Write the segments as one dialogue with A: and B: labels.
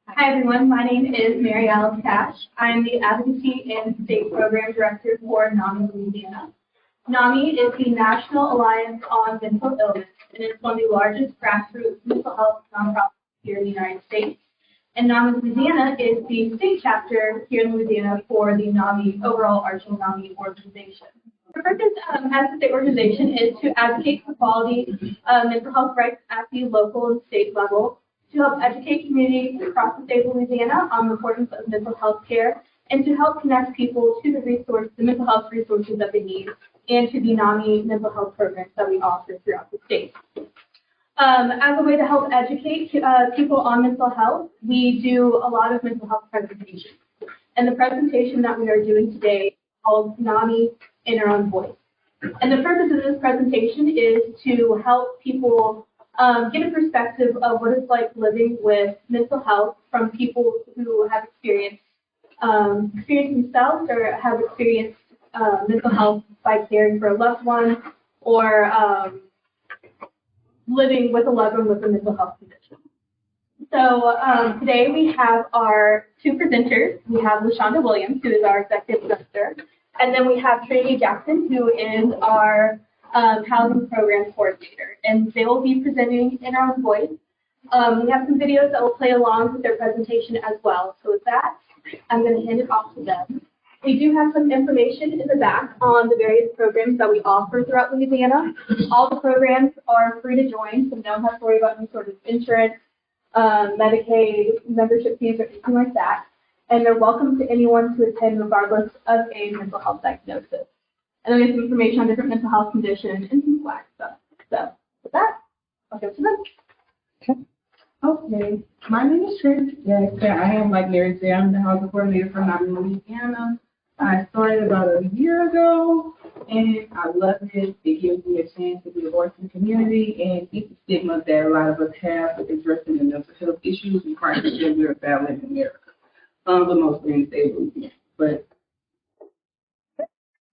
A: Hi everyone, my name is Mary Alice Cash. I am the Advocacy and State Program Director for NAMI Louisiana. NAMI is the National Alliance on Mental Illness, and it's one of the largest grassroots mental health nonprofits here in the United States. And NAMI Louisiana is the state chapter here in Louisiana for the NAMI, overall arching NAMI organization. The purpose as a state organization is to advocate for quality mental health rights at the local and state level, to help educate communities across the state of Louisiana on the importance of mental health care, and to help connect people to the mental health resources that they need, and to the NAMI mental health programs that we offer throughout the state. As a way to help educate people on mental health, we do a lot of mental health presentations. And the presentation that we are doing today is called NAMI in Our Own Voice. And the purpose of this presentation is to help people get a perspective of what it's like living with mental health from people who have experienced themselves or have experienced mental health by caring for a loved one or living with a loved one with a mental health condition. So today we have our two presenters. We have LaShonda Williams, who is our executive director, and then we have Trinity Jackson, who is our housing program coordinator, and they will be presenting in our own voice. We have some videos that will play along with their presentation as well. So with that, I'm going to hand it off to them. We do have some information in the back on the various programs that we offer throughout Louisiana. All the programs are free to join, so you don't have to worry about any sort of insurance, Medicaid, membership fees, or anything like that. And they're welcome to anyone to attend regardless of a mental health diagnosis. And then we have some information on different mental health conditions and some Slack stuff. So with that, I'll give it to them.
B: Okay. My name is Trinity Jackson. I am, like Mary said, I'm the housing coordinator for NAMI Louisiana. I started about a year ago, and I love it. It gives me a chance to be a voice in the community and beat the stigma that a lot of us have with addressing the mental health issues and crises that we're battling in America, but mostly in the state of Louisiana. But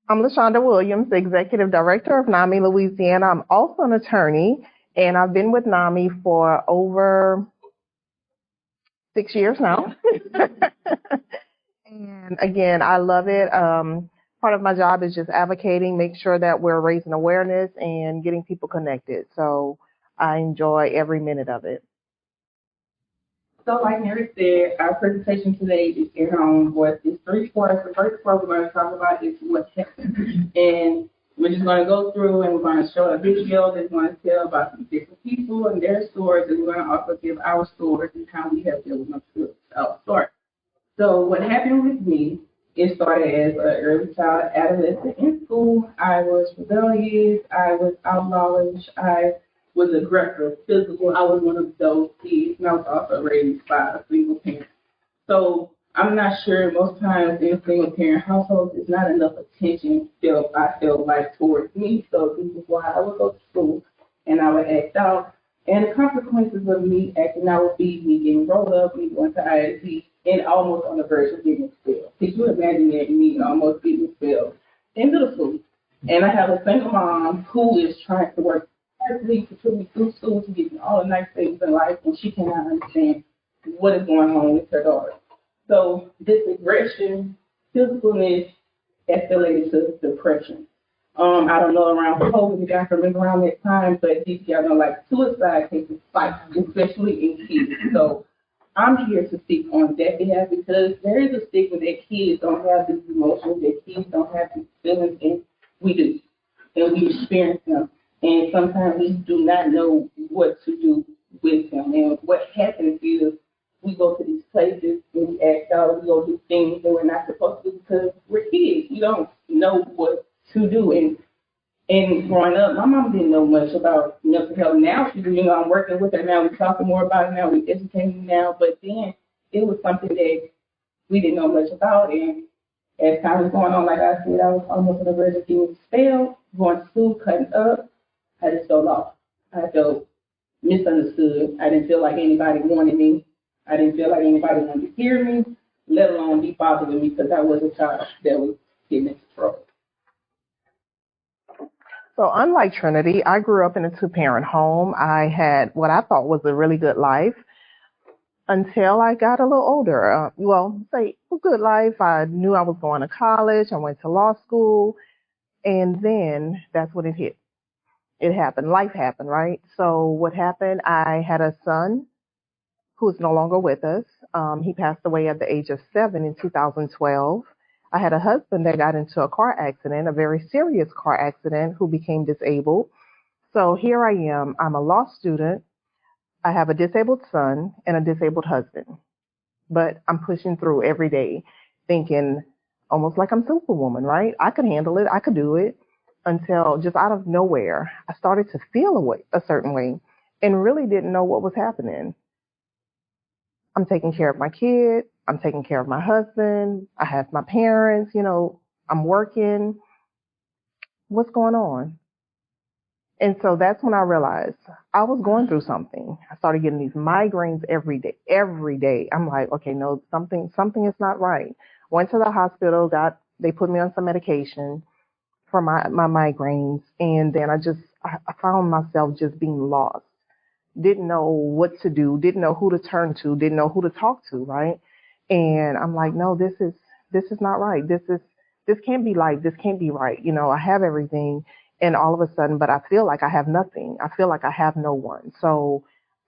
C: I'm LaShonda Williams, the Executive Director of NAMI Louisiana. I'm also an attorney, and I've been with NAMI for over 6 years now. And again, I love it. Part of my job is just advocating, make sure that we're raising awareness and getting people connected. So I enjoy every minute of it.
B: so, like Mary said, our presentation today is in our own voice. It's 3 parts. The first part we're going to talk about is what happened. And we're just going to go through and we're going to show a video that's going to tell about some different people and their stories. And we're going to also give our stories and how we have dealt with mental health story. So what happened with me, it started as an early child, adolescent in school. I was rebellious, I was outlawish, I was aggressive, physical. I was one of those kids, and I was also raised by a single parent. So I'm not sure, most times in single parent households, there's not enough attention I felt like towards me. So this is why I would go to school and I would act out. And the consequences of me acting out would be me getting rolled up, me going to ISD, and almost on the verge of getting expelled. Could you imagine that, me almost getting expelled in middle school? And I have a single mom who is trying to work hard to put me through school to give me all the nice things in life, and she cannot understand what is going on with her daughter. So this aggression, physicalness, escalated to depression. I don't know around COVID, you guys remember around that time, but these y'all know, like, suicide cases spike, especially in kids. So I'm here to speak on that behalf because there is a stigma that kids don't have these emotions, that kids don't have these feelings, and we do, and we experience them. And sometimes we do not know what to do with them. And what happens is we go to these places and we act out, we go do things that we're not supposed to do because we're kids. We don't know what to do. And growing up, my mom didn't know much about mental health. Now she, I'm working with her now. We're talking more about it now. We're educating now. But then it was something that we didn't know much about. And as time was going on, like I said, I was almost on the verge of getting expelled, going to school, cutting up. I just felt lost. I felt misunderstood. I didn't feel like anybody wanted me. I didn't feel like anybody wanted to hear me, let alone be bothered with me because I was a child that was getting into trouble.
C: So unlike Trinity, I grew up in a 2-parent home. I had what I thought was a really good life. until I got a little older. Say a good life. I knew I was going to college. I went to law school. And then that's when it hit. It happened. Life happened, right? So what happened? I had a son who is no longer with us. He passed away at the age of 7 in 2012. I had a husband that got into a car accident, a very serious car accident, who became disabled. So here I am. I'm a law student. I have a disabled son and a disabled husband. But I'm pushing through every day, thinking almost like I'm Superwoman, right? I could handle it. I could do it, until just out of nowhere, I started to feel a certain way and really didn't know what was happening. I'm taking care of my kid. I'm taking care of my husband. I have my parents, I'm working. What's going on? And so that's when I realized I was going through something. I started getting these migraines every day, every day. I'm like, okay, no, something is not right. Went to the hospital, they put me on some medication for my migraines. And then I found myself just being lost. Didn't know what to do, didn't know who to turn to, didn't know who to talk to, right? And I'm like, no, this is not right. This can't be life. This can't be right. I have everything, and all of a sudden, but I feel like I have nothing. I feel like I have no one. So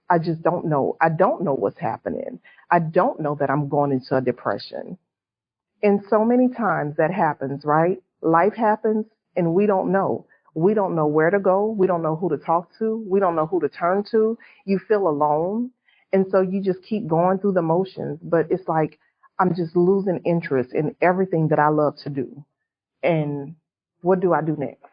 C: I just don't know. I don't know what's happening. I don't know that I'm going into a depression. And so many times that happens, right? Life happens and we don't know. We don't know where to go. We don't know who to talk to. We don't know who to turn to. You feel alone. And so you just keep going through the motions, but it's like I'm just losing interest in everything that I love to do. And what do I do next?